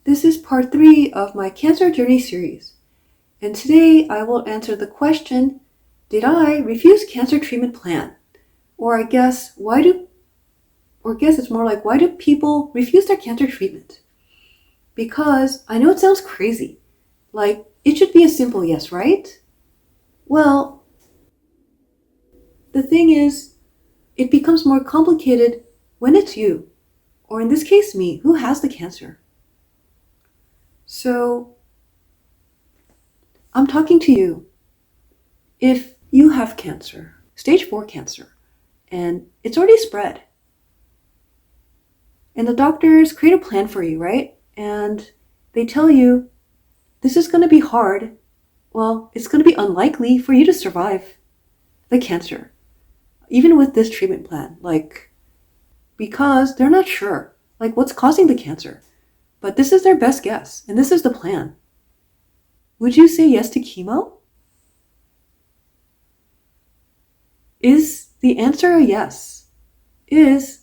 This is part 3 of my Cancer Journey series, and today I will answer the question, did I refuse cancer treatment plan? Or I guess, why do people refuse their cancer treatment? Because I know it sounds crazy, like it should be a simple yes, right? Well, the thing is, it becomes more complicated when it's you, or in this case me, who has the cancer. So, I'm talking to you. If you have cancer, stage 4 cancer, and it's already spread, and the doctors create a plan for you, right? And they tell you, this is going to be hard. Well, it's going to be unlikely for you to survive the cancer, even with this treatment plan, because they're not sure, what's causing the cancer. But this is their best guess, and this is the plan. Would you say yes to chemo? Is the answer a yes? Is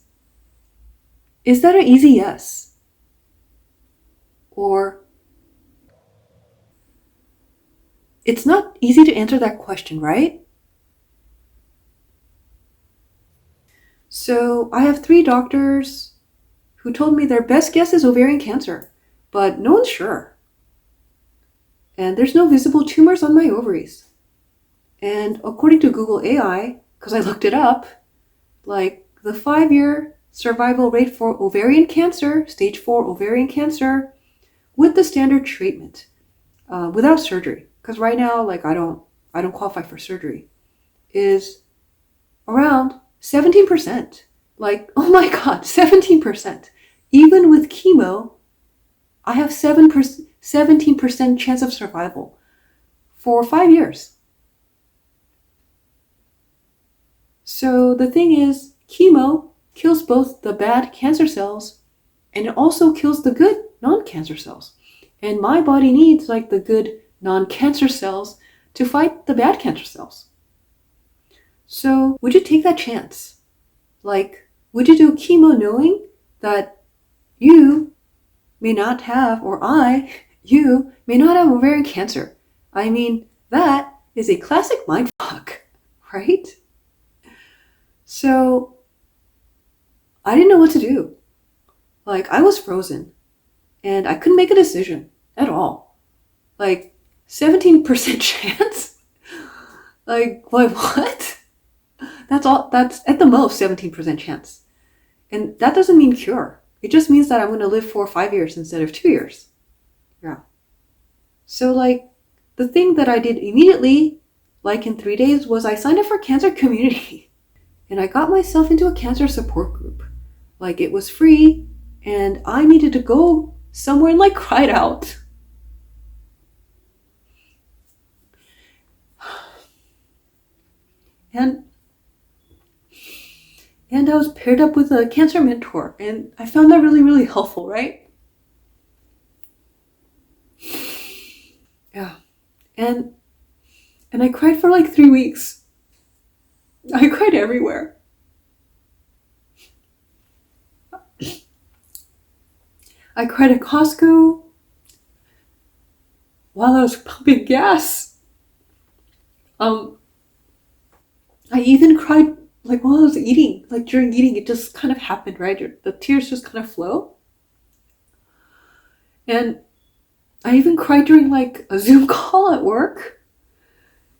that an easy yes? Or it's not easy to answer that question, right? So I have 3 doctors who told me their best guess is ovarian cancer, but no one's sure. And there's no visible tumors on my ovaries. And according to Google AI, because I looked it up, the 5-year survival rate for ovarian cancer, stage 4 ovarian cancer, with the standard treatment, without surgery, because right now, I don't qualify for surgery, is around 17%. Oh my God, 17%. Even with chemo, I have 17% chance of survival for 5 years. So the thing is, chemo kills both the bad cancer cells and it also kills the good non-cancer cells. And my body needs the good non-cancer cells to fight the bad cancer cells. So would you take that chance? Would you do chemo knowing that you may not have, you may not have ovarian cancer? I mean, that is a classic mindfuck, right? So I didn't know what to do. I was frozen and I couldn't make a decision at all. 17% chance? What? That's at the most 17% chance. And that doesn't mean cure. It just means that I'm going to live for 5 years instead of 2 years. Yeah. So the thing that I did immediately, in 3 days, was I signed up for Cancer Community. And I got myself into a cancer support group. It was free, and I needed to go somewhere and cry it out. And I was paired up with a cancer mentor, and I found that really, really helpful, right? Yeah. And I cried for 3 weeks. I cried everywhere. I cried at Costco while I was pumping gas. I even cried while I was eating. During eating, it just kind of happened, right? The tears just kind of flow. And I even cried during a Zoom call at work.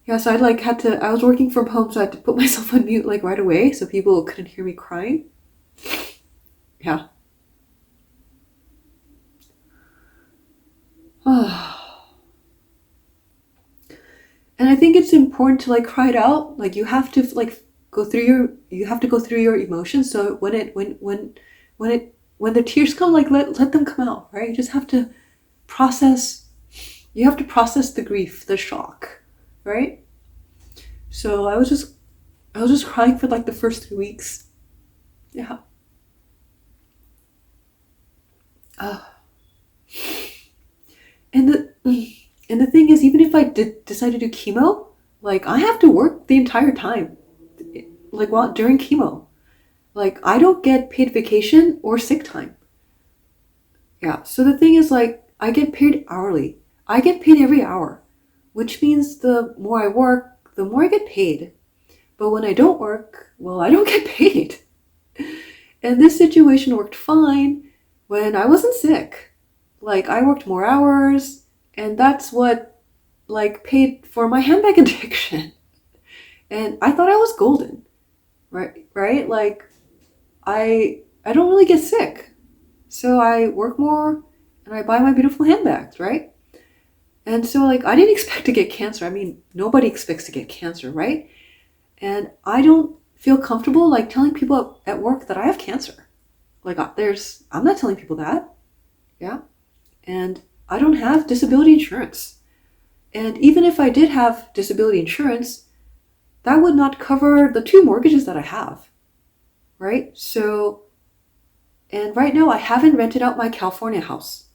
Yeah, so I was working from home, so I had to put myself on mute right away so people couldn't hear me crying. Yeah. And I think it's important to cry it out. You have to go through your emotions. So when the tears come, let them come out, right? You just have to process. You have to process the grief, the shock, right? So I was just crying for the first 3 weeks. Yeah. And the thing is, even if I did decide to do chemo, I have to work the entire time, during chemo. I don't get paid vacation or sick time. Yeah, so the thing is like, I get paid hourly. I get paid every hour, which means the more I work, the more I get paid. But when I don't work, well, I don't get paid. And this situation worked fine when I wasn't sick. Like, I worked more hours, and that's what, like, paid for my handbag addiction. And I thought I was golden, right? Right? Like, I don't really get sick. So I work more and I buy my beautiful handbags, right? And so, like, I didn't expect to get cancer. I mean, nobody expects to get cancer, right? And I don't feel comfortable, like, telling people at work that I have cancer. Like, I'm not telling people that. Yeah. And I don't have disability insurance. And even if I did have disability insurance, that would not cover the 2 mortgages that I have, right? So, and right now I haven't rented out my California house.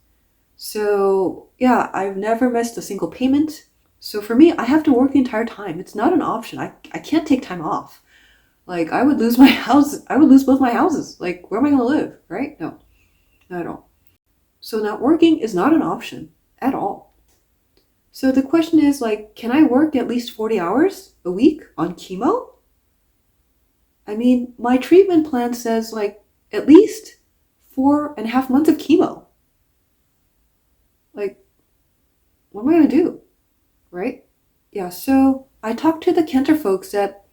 So, yeah, I've never missed a single payment. So for me, I have to work the entire time. It's not an option. I can't take time off. Like, I would lose my house. I would lose both my houses. Like, where am I going to live, right? No, not at all. So not working is not an option at all. So the question is, like, can I work at least 40 hours a week on chemo? I mean, my treatment plan says, like, at least 4.5 months of chemo. Like, what am I going to do? Right? Yeah, so I talked to the cancer folks at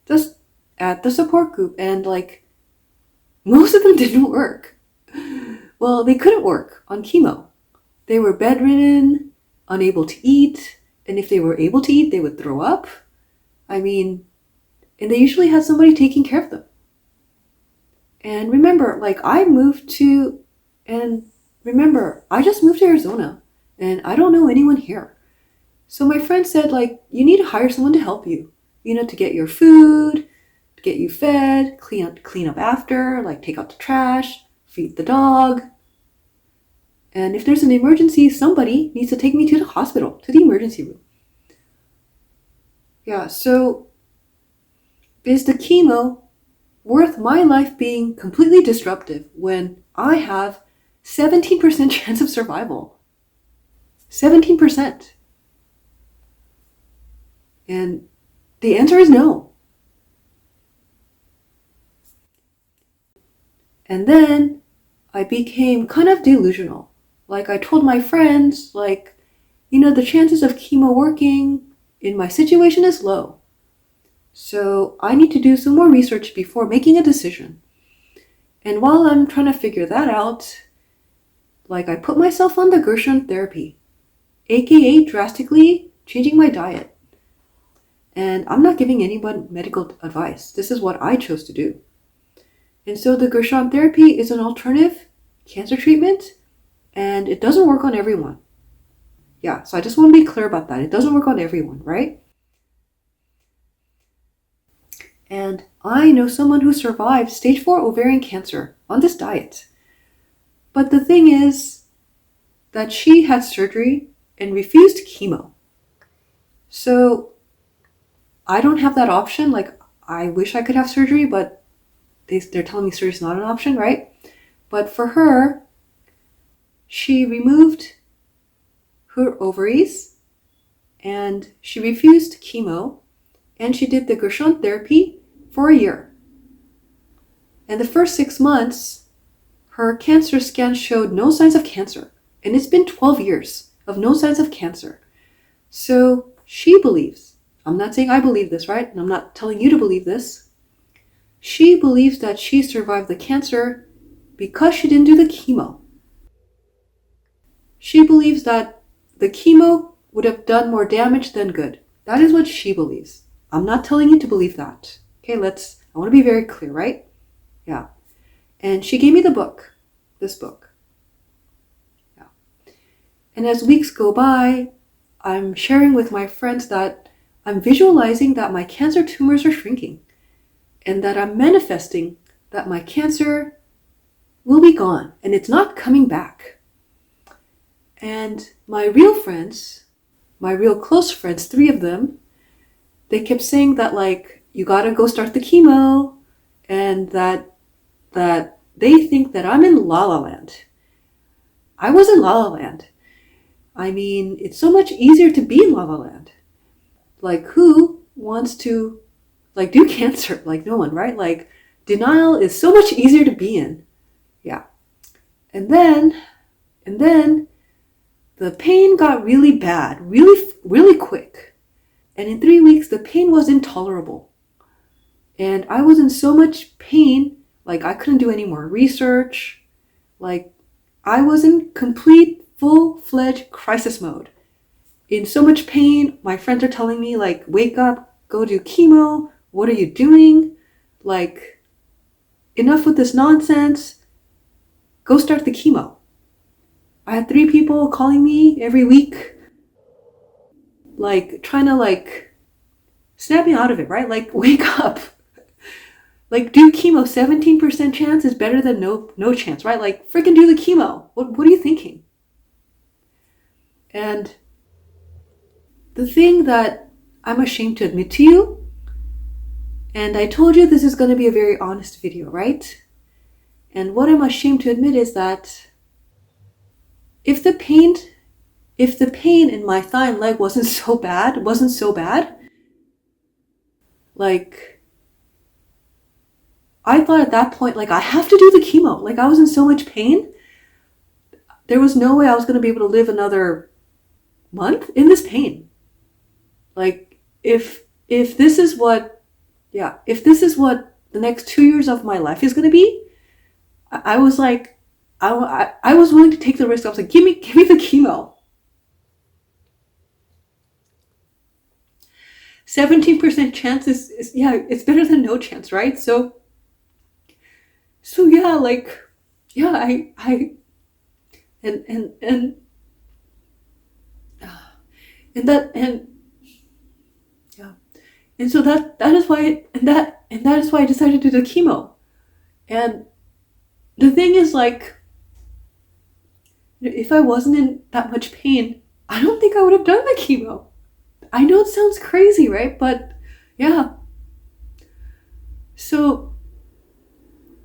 the support group, and, like, most of them didn't work. Well, they couldn't work on chemo. They were bedridden, unable to eat, and if they were able to eat, they would throw up. I mean, and they usually had somebody taking care of them. And remember, like, I just moved to Arizona, and I don't know anyone here. So my friend said, like, you need to hire someone to help you, to get your food, to get you fed, clean up after, like, take out the trash, feed the dog. And if there's an emergency, somebody needs to take me to the hospital, to the emergency room. Yeah, so is the chemo worth my life being completely disruptive when I have 17% chance of survival? 17%. And the answer is no. And then I became kind of delusional. Like, I told my friends, like, the chances of chemo working in my situation is low. So I need to do some more research before making a decision. And while I'm trying to figure that out, like, I put myself on the Gershon therapy, aka drastically changing my diet. And I'm not giving anyone medical advice. This is what I chose to do. And so the Gershon therapy is an alternative cancer treatment, and it doesn't work on everyone. Yeah, so I just want to be clear about that. It doesn't work on everyone, right? And I know someone who survived stage 4 ovarian cancer on this diet. But the thing is that she had surgery and refused chemo. So I don't have that option. Like, I wish I could have surgery, but they're telling me surgery is not an option, right? But for her, she removed her ovaries and she refused chemo, and she did the Gershon therapy for a year. And the first 6 months, her cancer scan showed no signs of cancer. And it's been 12 years of no signs of cancer. So she believes, I'm not saying I believe this, right? And I'm not telling you to believe this. She believes that she survived the cancer because she didn't do the chemo. She believes that the chemo would have done more damage than good. That is what she believes. I'm not telling you to believe that. Okay, I want to be very clear, right? Yeah. And she gave me this book. Yeah. And as weeks go by, I'm sharing with my friends that I'm visualizing that my cancer tumors are shrinking, and that I'm manifesting that my cancer will be gone and it's not coming back. And my real friends, my real close friends, 3 of them, they kept saying that, like, you gotta go start the chemo, and that they think that I'm in La La Land. I was in La La Land. I mean, it's so much easier to be in La La Land. Like, who wants to, like, do cancer? Like, no one, right? Like, denial is so much easier to be in. Yeah. And then the pain got really bad, really, really quick. And in 3 weeks, the pain was intolerable. And I was in so much pain, like I couldn't do any more research. Like, I was in complete, full-fledged crisis mode. In so much pain, my friends are telling me, like, wake up, go do chemo. What are you doing? Like, enough with this nonsense. Go start the chemo. I had 3 people calling me every week, like, trying to, like, snap me out of it, right? Like, wake up. Like, do chemo. 17% chance is better than no chance, right? Like, freaking do the chemo. What are you thinking? And the thing that I'm ashamed to admit to you, and I told you this is going to be a very honest video, right? And what I'm ashamed to admit is that if the pain in my thigh and leg wasn't so bad, like, I thought at that point, like, I have to do the chemo. Like, I was in so much pain. There was no way I was going to be able to live another month in this pain. Like, if this is what the next 2 years of my life is going to be, I was like, I was willing to take the risk. I was like, give me the chemo. 17% chance is yeah, it's better than no chance, right? So yeah, like, yeah, I and that and yeah, and so that is why that is why I decided to do the chemo. And the thing is, like, if I wasn't in that much pain, I don't think I would have done the chemo. I know it sounds crazy, right? But yeah. So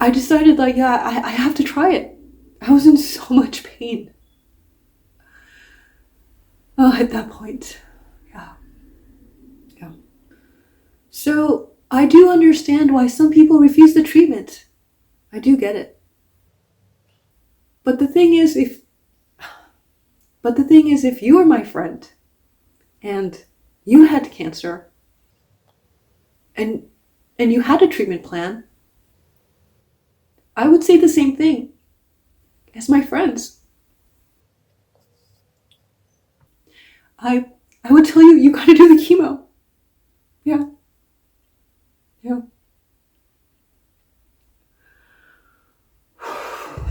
I decided, like, yeah, I have to try it. I was in so much pain. Oh, at that point. Yeah. Yeah. So I do understand why some people refuse the treatment. I do get it. But the thing is, if you were my friend and you had cancer and you had a treatment plan, I would say the same thing as my friends. I would tell you, you gotta do the chemo. Yeah. Yeah.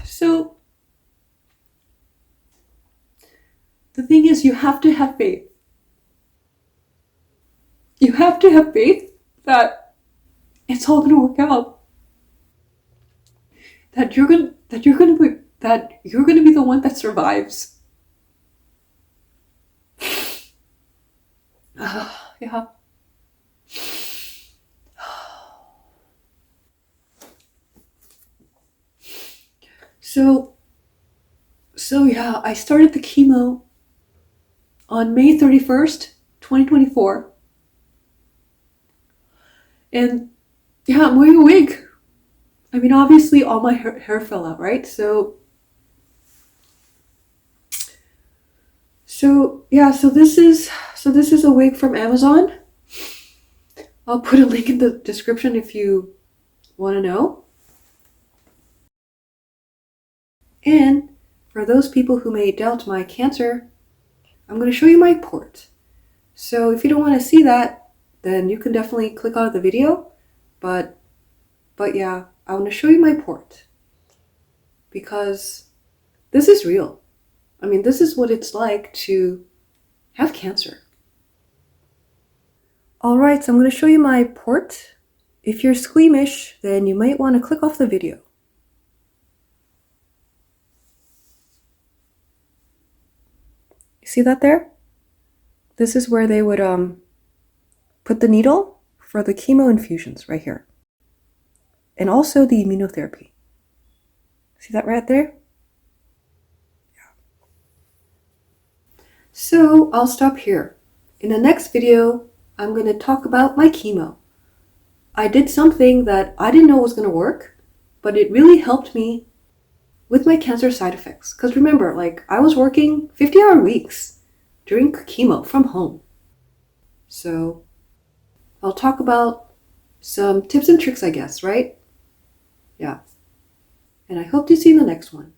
So the thing is, you have to have faith. You have to have faith that it's all gonna work out. That you're gonna be the one that survives. Yeah. So yeah, I started the chemo on May 31st, 2024. And yeah, I'm wearing a wig. I mean, obviously all my hair fell out, right? So yeah, so this is a wig from Amazon. I'll put a link in the description if you want to know. And for those people who may doubt my cancer, I'm going to show you my port. So if you don't want to see that, then you can definitely click out of the video. But yeah, I want to show you my port because this is real. I mean, this is what it's like to have cancer. All right, so I'm going to show you my port. If you're squeamish, then you might want to click off the video. You see that there? This is where they would put the needle for the chemo infusions right here. And also the immunotherapy. See that right there? Yeah. So I'll stop here. In the next video, I'm going to talk about my chemo. I did something that I didn't know was going to work, but it really helped me with my cancer side effects. Because remember, I was working 50-hour weeks during chemo from home. So I'll talk about some tips and tricks, I guess, right? Yeah. And I hope to see you in the next one.